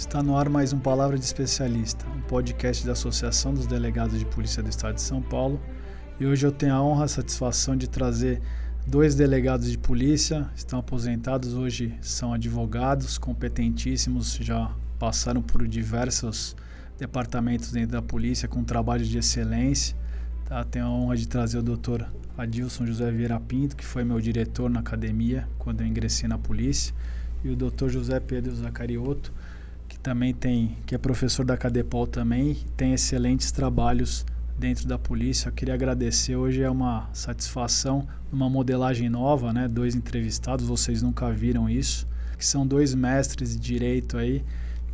Está no ar mais um Palavra de Especialista, um podcast da Associação dos Delegados de Polícia do Estado de São Paulo. E hoje eu tenho a honra e a satisfação de trazer dois delegados de polícia, estão aposentados, hoje são advogados competentíssimos, já passaram por diversos departamentos dentro da polícia com trabalhos de excelência. Tenho a honra de trazer o Dr. Adilson José Vieira Pinto, que foi meu diretor na academia quando eu ingressei na polícia, e o Dr. José Pedro Zacariotto, que é professor da Cadepol também, tem excelentes trabalhos dentro da polícia. Eu queria agradecer, hoje é uma satisfação, uma modelagem nova, né? 2 entrevistados, vocês nunca viram isso, que são 2 mestres de direito aí,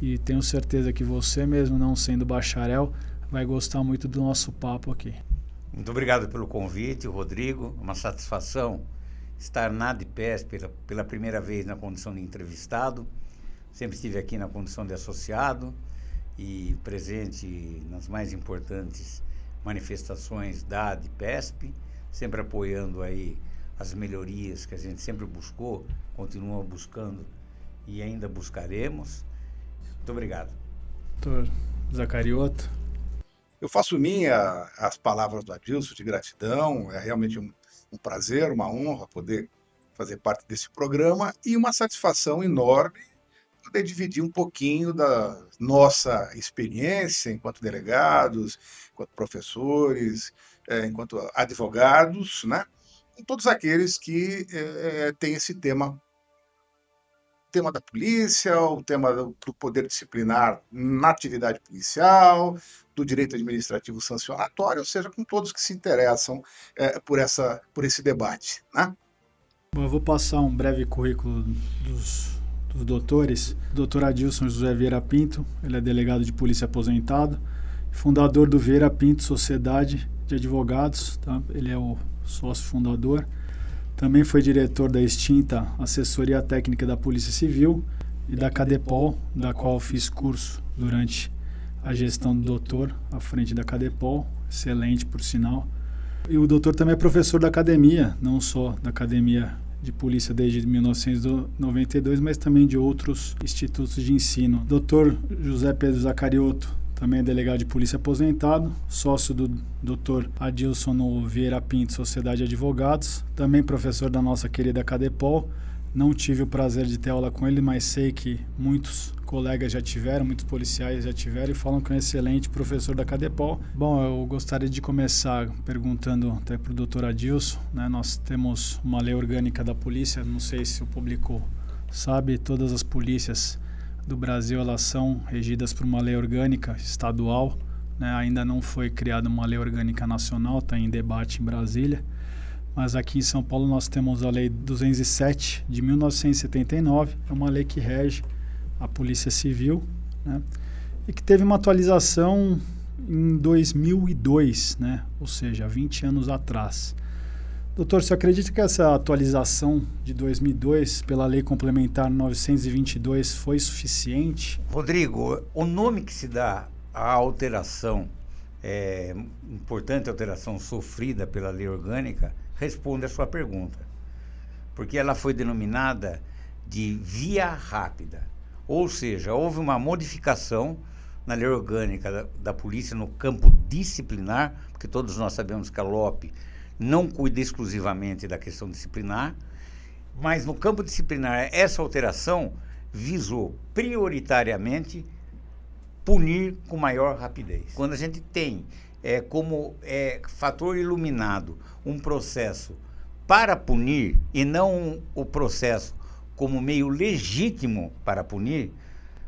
e tenho certeza que você mesmo, não sendo bacharel, vai gostar muito do nosso papo aqui. Muito obrigado pelo convite, Rodrigo. Uma satisfação estar na ADPESP pela primeira vez na condição de entrevistado. Sempre estive aqui na condição de associado e presente nas mais importantes manifestações da ADPESP, sempre apoiando aí as melhorias que a gente sempre buscou, continua buscando e ainda buscaremos. Muito obrigado. Doutor Zacariotto. Eu faço minha as palavras do Adilson de gratidão, é realmente um prazer, uma honra poder fazer parte desse programa e uma satisfação enorme poder dividir um pouquinho da nossa experiência enquanto delegados, enquanto professores, enquanto advogados, né? Com todos aqueles que têm esse tema da polícia, o tema do poder disciplinar na atividade policial, do direito administrativo sancionatório, ou seja, com todos que se interessam por esse debate, né? Bom, eu vou passar um breve currículo dos doutores. Dr. Adilson José Vieira Pinto, ele é delegado de polícia aposentado, fundador do Vieira Pinto Sociedade de Advogados, tá? Ele é o sócio fundador. Também foi diretor da extinta Assessoria Técnica da Polícia Civil e da Cadepol, da qual fiz curso durante a gestão do doutor à frente da Cadepol, excelente por sinal. E o doutor também é professor da academia, não só da Academia de Polícia desde 1992, mas também de outros institutos de ensino. Dr. José Pedro Zacariotto, também é delegado de polícia aposentado, sócio do Dr. Adilson no Vieira Pinto Sociedade de Advogados, também professor da nossa querida Cadepol. Não tive o prazer de ter aula com ele, mas sei que muitos colegas já tiveram, muitos policiais já tiveram e falam que é um excelente professor da Cadepol. Bom, eu gostaria de começar perguntando até para o Dr. Adilson, né? Nós temos uma lei orgânica da polícia, não sei se o público sabe, todas as polícias do Brasil, elas são regidas por uma lei orgânica estadual, né? Ainda não foi criada uma lei orgânica nacional, está em debate em Brasília, mas aqui em São Paulo nós temos a Lei 207 de 1979, é uma lei que rege a Polícia Civil, né? E que teve uma atualização em 2002, né? Ou seja, 20 anos atrás. Doutor, você acredita que essa atualização de 2002 pela Lei Complementar 922 foi suficiente? Rodrigo, o nome que se dá à alteração, importante alteração sofrida pela lei orgânica, responde à sua pergunta. Porque ela foi denominada de via rápida. Ou seja, houve uma modificação na lei orgânica da polícia no campo disciplinar, porque todos nós sabemos que a LOP não cuida exclusivamente da questão disciplinar, mas no campo disciplinar essa alteração visou prioritariamente punir com maior rapidez. Quando a gente tem como fator iluminado um processo para punir e não o processo como meio legítimo para punir,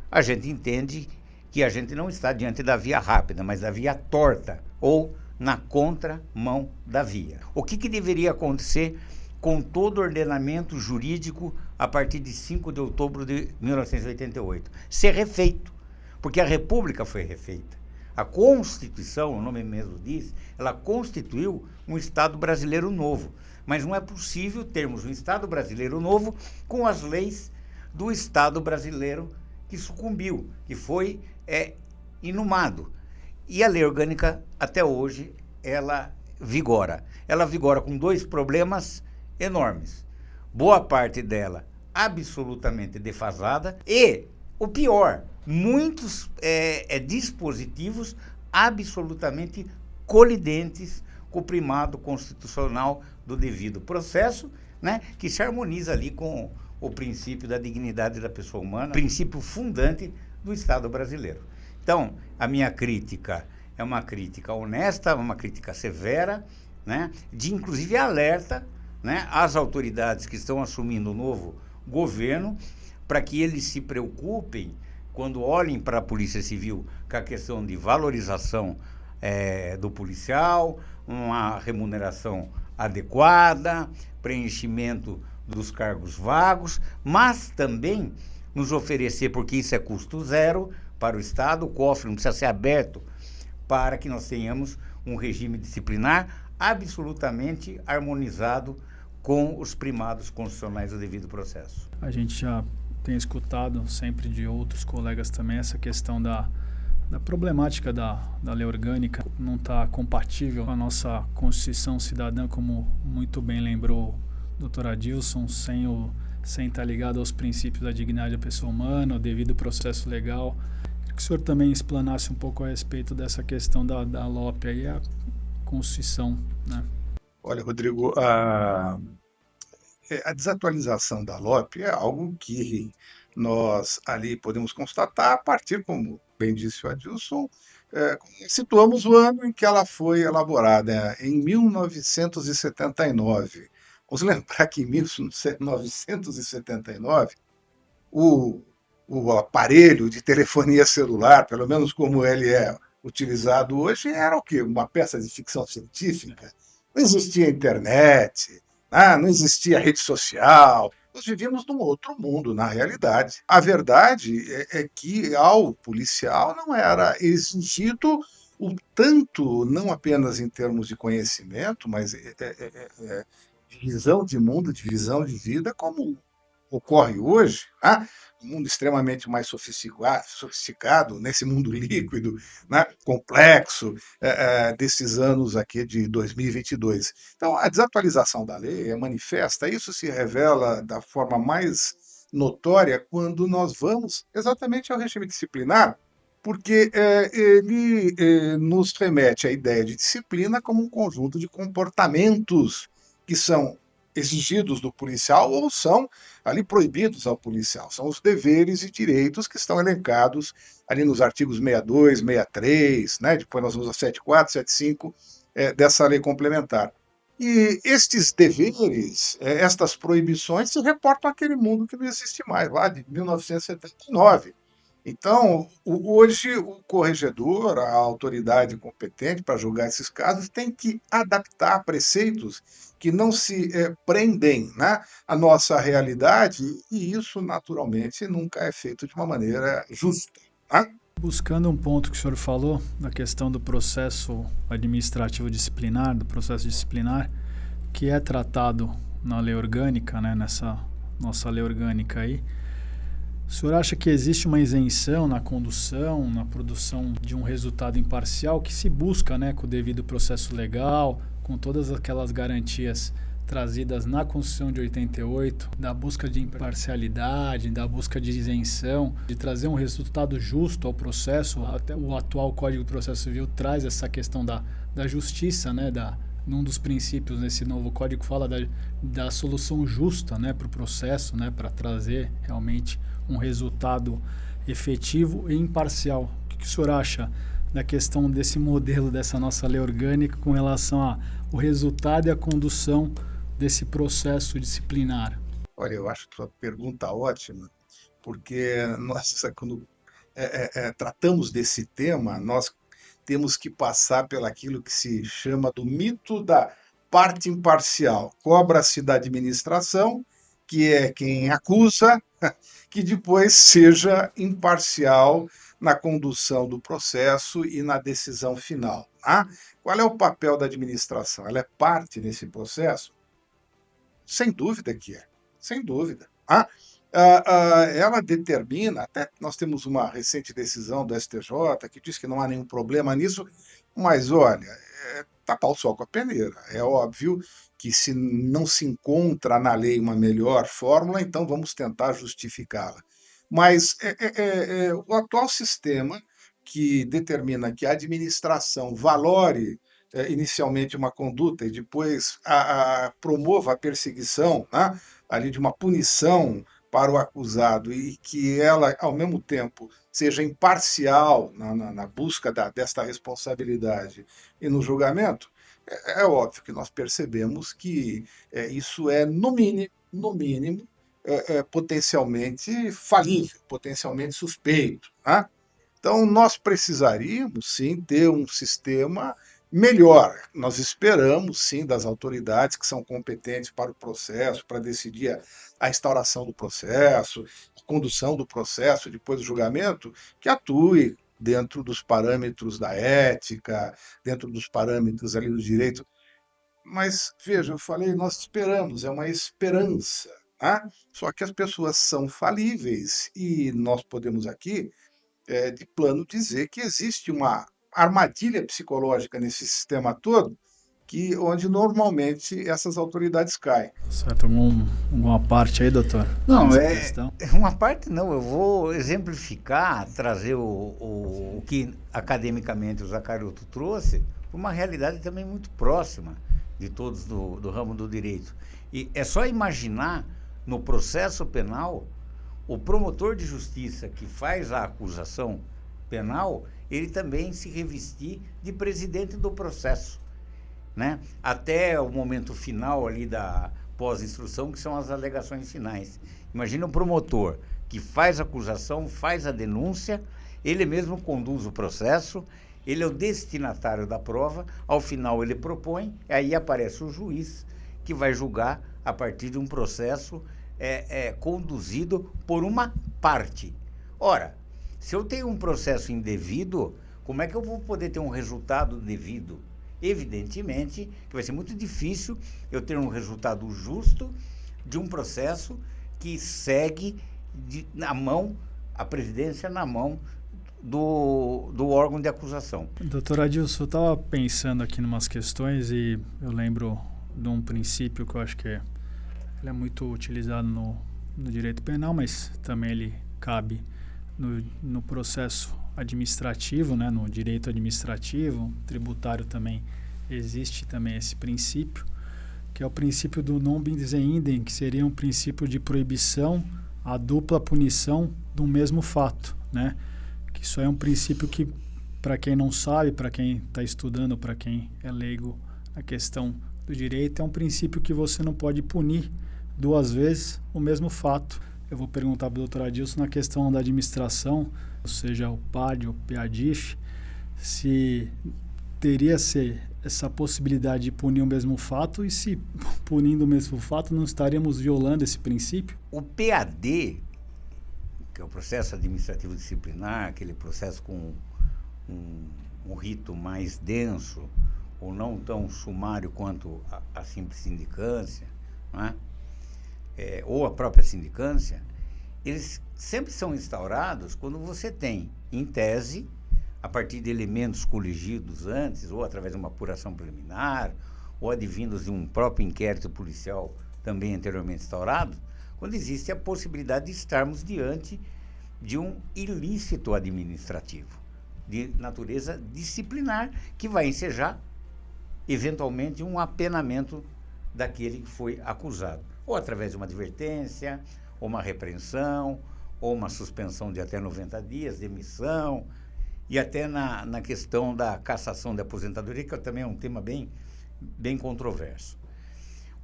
a gente entende que a gente não está diante da via rápida, mas da via torta ou na contramão da via. O que deveria acontecer com todo o ordenamento jurídico a partir de 5 de outubro de 1988? Ser refeito, porque a República foi refeita. A Constituição, o nome mesmo diz, ela constituiu um Estado brasileiro novo. Mas não é possível termos um Estado brasileiro novo com as leis do Estado brasileiro que sucumbiu, que foi inumado. E a lei orgânica, até hoje, ela vigora. Ela vigora com 2 problemas enormes. Boa parte dela absolutamente defasada e O pior, muitos dispositivos absolutamente colidentes com o primado constitucional do devido processo, né, que se harmoniza ali com o princípio da dignidade da pessoa humana, princípio fundante do Estado brasileiro. Então, a minha crítica é uma crítica honesta, uma crítica severa, né, de inclusive alerta, né, às autoridades que estão assumindo o novo governo, para que eles se preocupem, quando olhem para a Polícia Civil, com a questão de valorização do policial, uma remuneração adequada, preenchimento dos cargos vagos, mas também nos oferecer, porque isso é custo zero para o Estado, o cofre não precisa ser aberto, para que nós tenhamos um regime disciplinar absolutamente harmonizado com os primados constitucionais do devido processo. A gente já tem escutado sempre de outros colegas também essa questão da problemática da lei orgânica não está compatível com a nossa Constituição Cidadã, como muito bem lembrou o Dr. Adilson, sem estar ligado aos princípios da dignidade da pessoa humana, o devido processo legal. Queria que o senhor também explanasse um pouco a respeito dessa questão da LOP aí, a Constituição, né? Olha, Rodrigo, a desatualização da LOP é algo que nós ali podemos constatar a partir, como bem disse o Adilson, situamos o ano em que ela foi elaborada, em 1979. Vamos lembrar que em 1979, o aparelho de telefonia celular, pelo menos como ele é utilizado hoje, era o quê? Uma peça de ficção científica. Não existia internet, não existia rede social. Nós vivíamos num outro mundo, na realidade. A verdade é que ao policial não era exigido o tanto, não apenas em termos de conhecimento, mas de visão de mundo, de visão de vida, como ocorre hoje, um mundo extremamente mais sofisticado, nesse mundo líquido, complexo, desses anos aqui de 2022. Então, a desatualização da lei é manifesta, isso se revela da forma mais notória quando nós vamos exatamente ao regime disciplinar, porque ele nos remete à ideia de disciplina como um conjunto de comportamentos que são exigidos do policial ou são ali proibidos ao policial. São os deveres e direitos que estão elencados ali nos artigos 62, 63, né? Depois nós vamos a 74, 75 dessa lei complementar. E estes deveres, estas proibições se reportam àquele mundo que não existe mais, lá de 1979. Então, hoje o corregedor, a autoridade competente para julgar esses casos, tem que adaptar preceitos que não se prendem, né, à nossa realidade, e isso, naturalmente, nunca é feito de uma maneira justa. Né? Buscando um ponto que o senhor falou, da questão do processo administrativo disciplinar, do processo disciplinar, que é tratado na lei orgânica, né, nessa nossa lei orgânica aí, o senhor acha que existe uma isenção na condução, na produção de um resultado imparcial que se busca, né, com o devido processo legal, com todas aquelas garantias trazidas na Constituição de 88, da busca de imparcialidade, da busca de isenção, de trazer um resultado justo ao processo? Até o atual Código de Processo Civil traz essa questão da justiça, né, num dos princípios nesse novo código fala da solução justa, né, para o processo, né, para trazer realmente um resultado efetivo e imparcial. O que o senhor acha da questão desse modelo dessa nossa lei orgânica com relação ao resultado e a condução desse processo disciplinar? Olha, eu acho a sua pergunta ótima, porque nós, quando tratamos desse tema, nós temos que passar pelaquilo que se chama do mito da parte imparcial. Cobra-se da administração, que é quem acusa, que depois seja imparcial na condução do processo e na decisão final. Tá? Qual é o papel da administração? Ela é parte nesse processo? Sem dúvida que é, sem dúvida. Tá? Ela determina, até nós temos uma recente decisão do STJ que diz que não há nenhum problema nisso, mas olha, tapar o sol com a peneira. É óbvio que se não se encontra na lei uma melhor fórmula, então vamos tentar justificá-la. Mas o atual sistema que determina que a administração valore inicialmente uma conduta e depois promova a perseguição, né, ali de uma punição para o acusado e que ela, ao mesmo tempo, seja imparcial na busca desta responsabilidade e no julgamento, é óbvio que nós percebemos que isso é, no mínimo, potencialmente falível, potencialmente suspeito, né? Então, nós precisaríamos, sim, ter um sistema melhor. Nós esperamos, sim, das autoridades que são competentes para o processo, para decidir a instauração do processo, a condução do processo, depois do julgamento, que atue dentro dos parâmetros da ética, dentro dos parâmetros ali do direito. Mas, veja, eu falei, nós esperamos, é uma esperança, né? Só que as pessoas são falíveis e nós podemos aqui de plano dizer que existe uma armadilha psicológica nesse sistema todo, onde normalmente essas autoridades caem. Certo, alguma parte aí, doutor? Não, Nessa questão? uma parte não, eu vou exemplificar, trazer o que academicamente o Zacariotto trouxe, uma realidade também muito próxima de todos do ramo do direito. E é só imaginar, no processo penal, o promotor de justiça que faz a acusação penal, ele também se revestir de presidente do processo, né? Até o momento final ali da pós-instrução, que são as alegações finais. Imagina um promotor que faz a acusação, faz a denúncia, ele mesmo conduz o processo, ele é o destinatário da prova, ao final ele propõe, aí aparece o juiz que vai julgar a partir de um processo conduzido por uma parte. Ora, se eu tenho um processo indevido, como é que eu vou poder ter um resultado devido? Evidentemente que vai ser muito difícil eu ter um resultado justo de um processo que segue a presidência na mão do órgão de acusação. Doutor Adilson, eu estava pensando aqui em umas questões e eu lembro de um princípio que eu acho que ele é muito utilizado no direito penal, mas também ele cabe no processo administrativo, né, no direito administrativo, tributário também existe também esse princípio, que é o princípio do non bis in idem, que seria um princípio de proibição à dupla punição do mesmo fato, né? Que isso é um princípio que, para quem não sabe, para quem está estudando, para quem é leigo na questão do direito, é um princípio que você não pode punir duas vezes o mesmo fato. Eu vou perguntar para o doutor Adilson na questão da administração, ou seja, o PAD ou PADIF, se teria essa possibilidade de punir o mesmo fato e se punindo o mesmo fato não estaríamos violando esse princípio? O PAD, que é o processo administrativo disciplinar, aquele processo com um rito mais denso ou não tão sumário quanto a simples sindicância, não é? Ou a própria sindicância, eles sempre são instaurados quando você tem, em tese, a partir de elementos coligidos antes, ou através de uma apuração preliminar, ou advindos de um próprio inquérito policial também anteriormente instaurado, quando existe a possibilidade de estarmos diante de um ilícito administrativo, de natureza disciplinar, que vai ensejar, eventualmente, um apenamento daquele que foi acusado, ou através de uma advertência, ou uma repreensão, ou uma suspensão de até 90 dias, demissão, e até na questão da cassação da aposentadoria, que também é um tema bem controverso.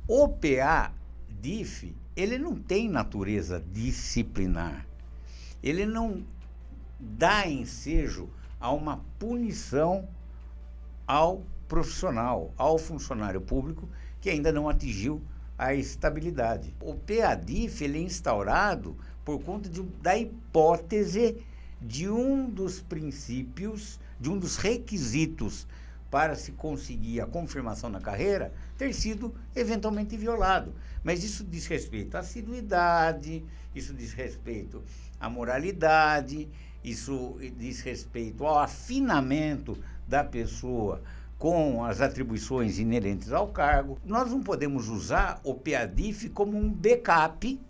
O PADIF, ele não tem natureza disciplinar, ele não dá ensejo a uma punição ao profissional, ao funcionário público que ainda não atingiu a estabilidade. O PADIF, ele é instaurado por conta da hipótese de um dos princípios, de um dos requisitos para se conseguir a confirmação na carreira, ter sido eventualmente violado. Mas isso diz respeito à assiduidade, isso diz respeito à moralidade, isso diz respeito ao afinamento da pessoa com as atribuições inerentes ao cargo. Nós não podemos usar o PADIF como um backup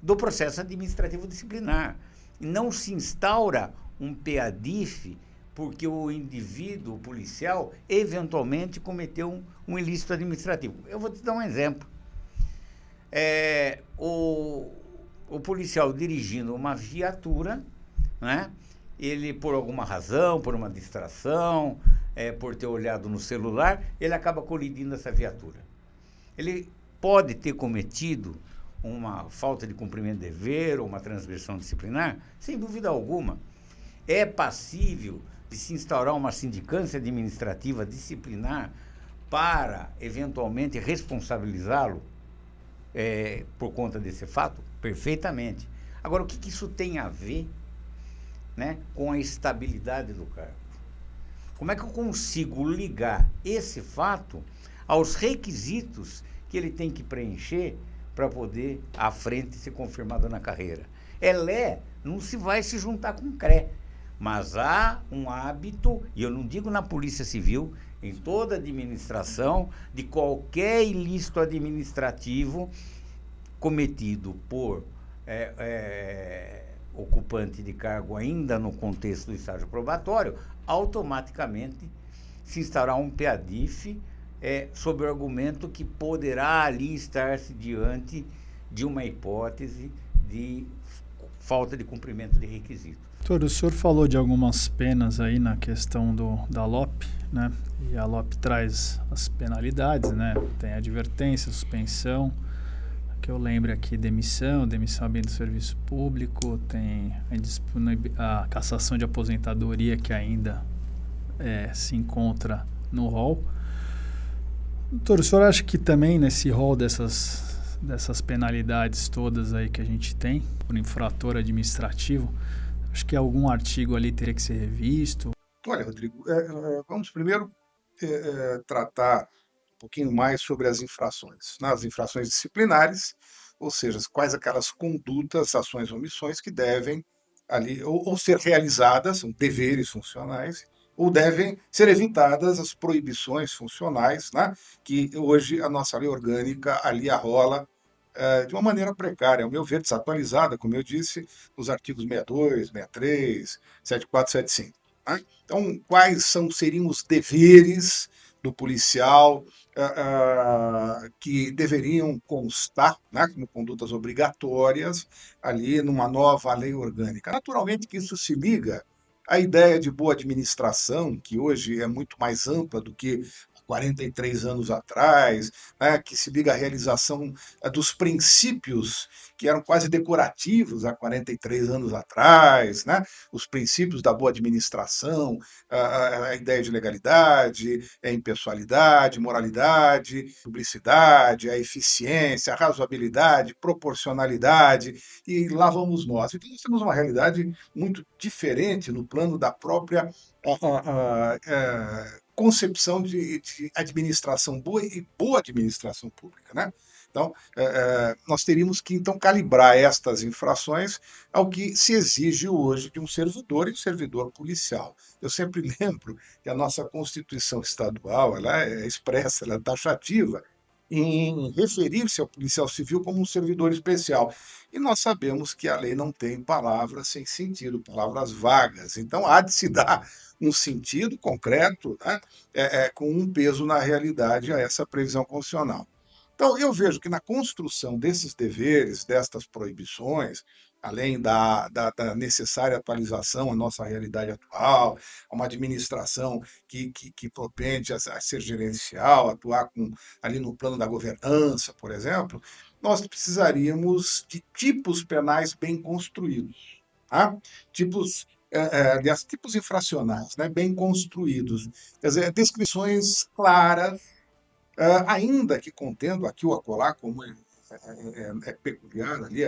do processo administrativo disciplinar. Não se instaura um PADIF porque o indivíduo policial eventualmente cometeu um ilícito administrativo. Eu vou te dar um exemplo. O policial dirigindo uma viatura, né? Ele, por alguma razão, por uma distração, por ter olhado no celular, ele acaba colidindo essa viatura. Ele pode ter cometido uma falta de cumprimento de dever ou uma transgressão disciplinar? Sem dúvida alguma. É passível de se instaurar uma sindicância administrativa disciplinar para, eventualmente, responsabilizá-lo por conta desse fato? Perfeitamente. Agora, o que isso tem a ver, né, com a estabilidade do cargo? Como é que eu consigo ligar esse fato aos requisitos que ele tem que preencher para poder, à frente, ser confirmado na carreira? Elé não se vai se juntar com CRE, mas há um hábito, e eu não digo na Polícia Civil, em toda a administração, de qualquer ilícito administrativo cometido por ocupante de cargo ainda no contexto do estágio probatório, automaticamente se instaurar um PADIF sob o argumento que poderá ali estar-se diante de uma hipótese de falta de cumprimento de requisito. Doutor, o senhor falou de algumas penas aí na questão da LOP, né? E a LOP traz as penalidades, né? Tem advertência, suspensão, que eu lembro aqui, demissão ambiente do serviço público, tem a cassação de aposentadoria, que ainda se encontra no rol. Doutor, o senhor acha que também nesse rol dessas penalidades todas aí que a gente tem por infrator administrativo, acho que algum artigo ali teria que ser revisto? Olha, Rodrigo, vamos primeiro tratar um pouquinho mais sobre as infrações. Nas infrações disciplinares, ou seja, quais aquelas condutas, ações ou omissões que devem ali ou ser realizadas, são deveres funcionais, ou devem ser evitadas as proibições funcionais, né, que hoje a nossa lei orgânica ali arrola de uma maneira precária, ao meu ver, desatualizada, como eu disse, nos artigos 62, 63, 74, 75. Né? Então, quais seriam os deveres do policial que deveriam constar, né, como condutas obrigatórias ali numa nova lei orgânica? Naturalmente que isso se liga à ideia de boa administração, que hoje é muito mais ampla do que 43 anos atrás, né, que se liga à realização dos princípios que eram quase decorativos há 43 anos atrás, né, os princípios da boa administração, a ideia de legalidade, a impessoalidade, moralidade, publicidade, a eficiência, a razoabilidade, proporcionalidade, e lá vamos nós. Então, nós temos uma realidade muito diferente no plano da própria concepção de administração boa e boa administração pública, né? Então, nós teríamos que, então, calibrar estas infrações ao que se exige hoje de um servidor e um servidor policial. Eu sempre lembro que a nossa Constituição Estadual ela é expressa, ela é taxativa em referir-se ao policial civil como um servidor especial. E nós sabemos que a lei não tem palavras sem sentido, palavras vagas. Então, há de se dar um sentido concreto, né, com um peso na realidade a essa previsão constitucional. Então, eu vejo que na construção desses deveres, destas proibições, além da necessária atualização à nossa realidade atual, a uma administração que propende a ser gerencial, atuar ali no plano da governança, por exemplo, nós precisaríamos de tipos penais bem construídos, tá? Tipos infracionais, né, bem construídos, quer dizer, descrições claras, ainda que contendo aqui ou acolá, como é peculiar ali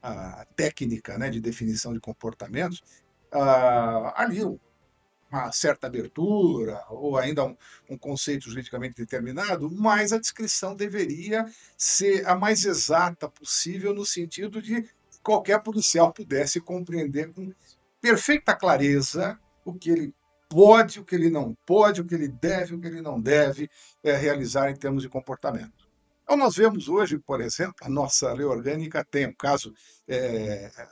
a técnica, né, de definição de comportamentos, ali uma certa abertura ou ainda um conceito juridicamente determinado, mas a descrição deveria ser a mais exata possível no sentido de que qualquer policial pudesse compreender com perfeita clareza o que ele pode, o que ele não pode, o que ele deve, o que ele não deve realizar em termos de comportamento. Então, nós vemos hoje, por exemplo, a nossa lei orgânica tem um caso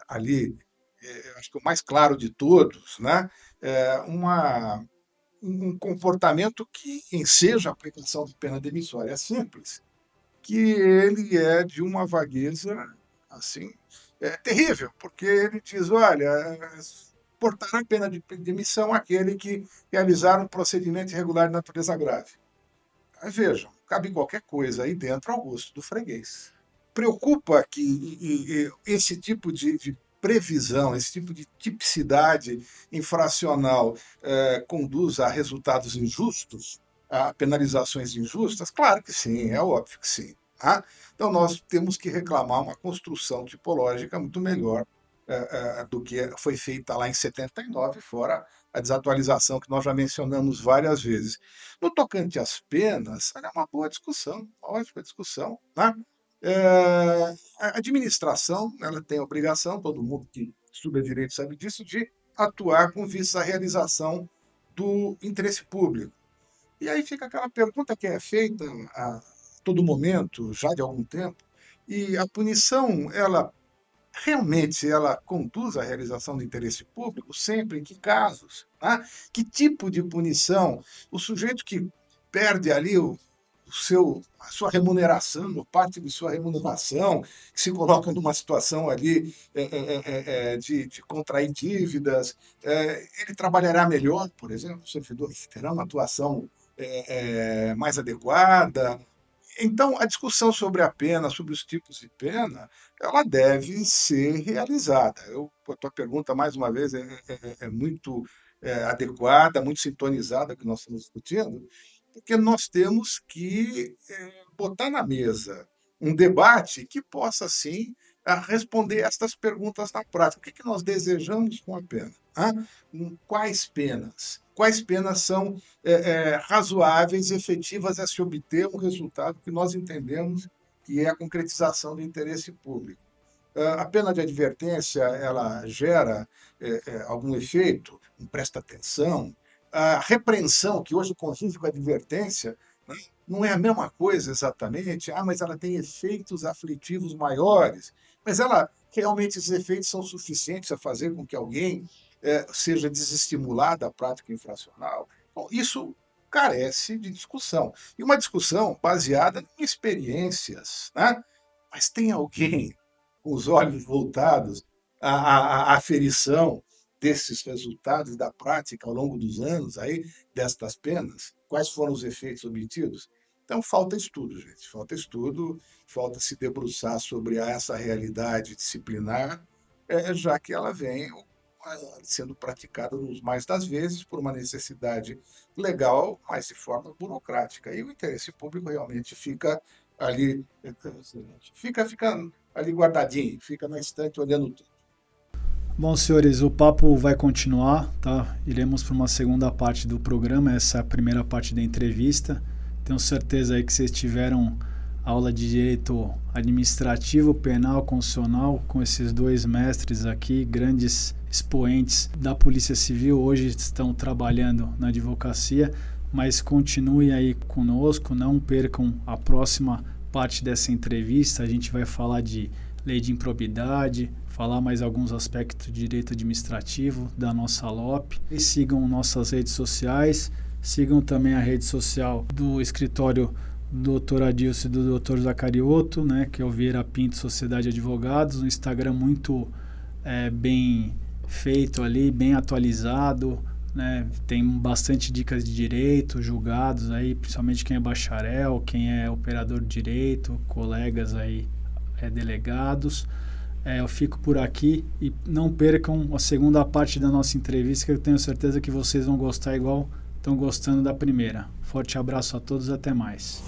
ali, acho que o mais claro de todos, né? Um comportamento que enseja a aplicação de pena demissória é simples, que ele é de uma vagueza assim terrível, porque ele diz, olha, portará a pena de demissão aquele que realizar um procedimento irregular de natureza grave. Vejam, cabe qualquer coisa aí dentro ao gosto do freguês. Preocupa que esse tipo de previsão, esse tipo de tipicidade infracional conduza a resultados injustos, a penalizações injustas? Claro que sim, é óbvio que sim. Tá? Então, nós temos que reclamar uma construção tipológica muito melhor do que foi feita lá em 79, fora a desatualização que nós já mencionamos várias vezes. No tocante às penas, é uma boa discussão, uma ótima discussão. Tá? A administração ela tem a obrigação, todo mundo que estuda direito sabe disso, de atuar com vista à realização do interesse público. E aí fica aquela pergunta que é feita a todo momento, já de algum tempo, e a punição, realmente ela conduz à realização do interesse público? Sempre? Em que casos? Tá? Que tipo de punição? O sujeito que perde ali a sua remuneração, ou parte de sua remuneração, que se coloca numa situação ali de contrair dívidas, ele trabalhará melhor, por exemplo, o servidor terá uma atuação mais adequada. Então, a discussão sobre a pena, sobre os tipos de pena, ela deve ser realizada. A tua pergunta, mais uma vez, é muito adequada, muito sintonizada com o que nós estamos discutindo, porque nós temos que botar na mesa um debate que possa, sim, responder estas perguntas na prática. O que nós desejamos com a pena? Quais penas? Quais penas são razoáveis e efetivas a se obter um resultado que nós entendemos que é a concretização do interesse público? A pena de advertência, ela gera algum efeito? Não presta atenção? A repreensão, que hoje convive com a advertência, né, não é a mesma coisa exatamente, mas ela tem efeitos aflitivos maiores, mas realmente esses efeitos são suficientes a fazer com que alguém seja desestimulado à prática infracional. Bom, isso carece de discussão. E uma discussão baseada em experiências. Né? Mas tem alguém com os olhos voltados à aferição desses resultados da prática ao longo dos anos, destas penas? Quais foram os efeitos obtidos? Então, falta estudo, gente. Falta estudo, falta se debruçar sobre essa realidade disciplinar, já que ela vem sendo praticada mais das vezes por uma necessidade legal, mas de forma burocrática. E o interesse público realmente fica ali, fica ali guardadinho, fica na estante olhando tudo. Bom, senhores, o papo vai continuar, tá? Iremos para uma segunda parte do programa, essa é a primeira parte da entrevista. Tenho certeza aí que vocês tiveram aula de direito administrativo, penal, constitucional, com esses dois mestres aqui, grandes expoentes da Polícia Civil, hoje estão trabalhando na advocacia, mas continuem aí conosco, não percam a próxima parte dessa entrevista. A gente vai falar de lei de improbidade, falar mais alguns aspectos de direito administrativo da nossa LOP. E sigam nossas redes sociais, sigam também a rede social do escritório do Dr. Adilson e do Dr. Zacariotto, né, que é o Vieira Pinto Sociedade de Advogados, um Instagram muito bem feito ali, bem atualizado, né, tem bastante dicas de direito, julgados aí, principalmente quem é bacharel, quem é operador de direito, colegas aí, delegados. Eu fico por aqui e não percam a segunda parte da nossa entrevista, que eu tenho certeza que vocês vão gostar igual estão gostando da primeira. Forte abraço a todos, até mais.